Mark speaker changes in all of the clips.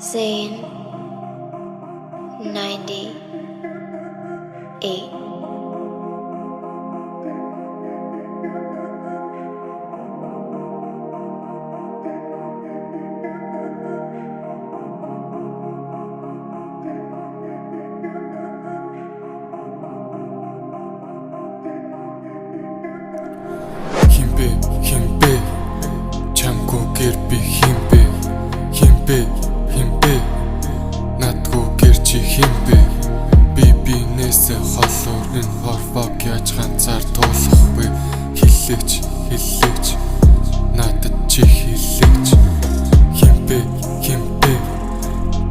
Speaker 1: Zane 98.
Speaker 2: Химбэ чамгүйгээр би химбэ надгүйгээр чи химбэ би бинээсээ холоор энэ хорвог яаж ганцаар туулах вэ хиллэгч надад чи хиллэгч химбэ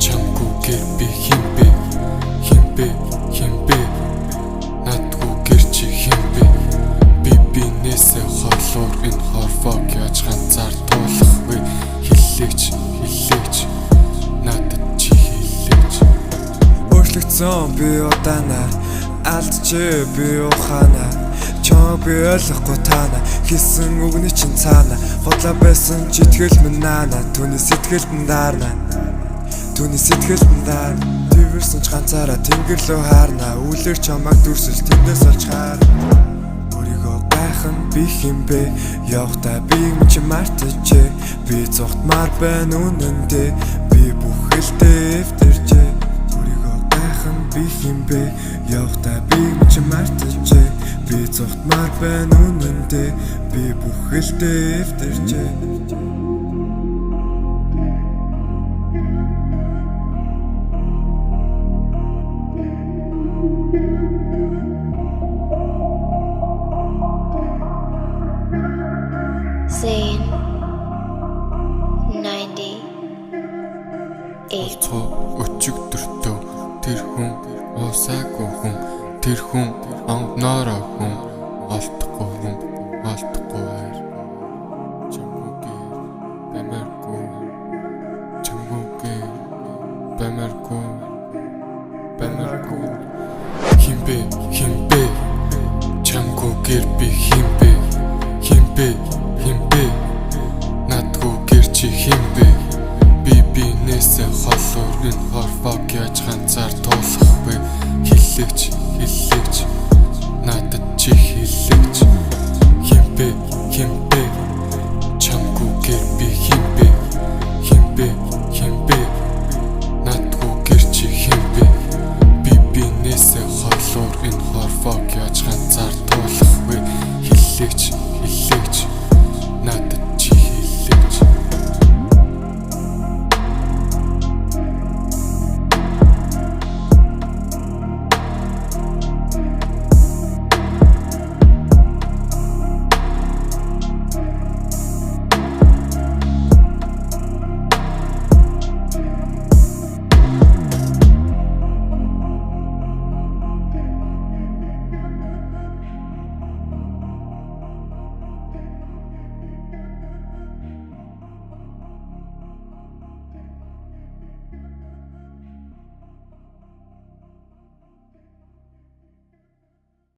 Speaker 2: чамгүйгээр би химбэ надгүйгээр чи химбэ би бинээсээ холоор энэ хорвог яаж ганцаар туулах вэ хиллэгч надад чи хиллэгч
Speaker 3: өөрчлөгдсөн би удаанаар алдчихээ би ухаана чамайг би ойлгохгүй таана хэлсэн үгний чинь цаана хотлоо байсан ч итгэл минь наана түүний сэтгэлд нь даарна тэрвэрсэн ч ганцаараа тэнгэр лөө хаарна үлэр чамайг дүрсэл тэндээс олж хаарна өөрийгөө гайхан би химбэ явахта би минь мартчихэ би зогтмаар байна үнэндээ би бүхэлдээ эвтэрчээ өөрийгөө гайхан би химбэ явахта би минь мартчихэ би зогтмаар байна үнэндээ би бүхэлдээ эвтэрчээ
Speaker 1: Zane 98.
Speaker 2: Олцоо өчигдөртөө тэр хүн уусаагүй хүн тэр хүн онгноороо хүн олдохгүй хүн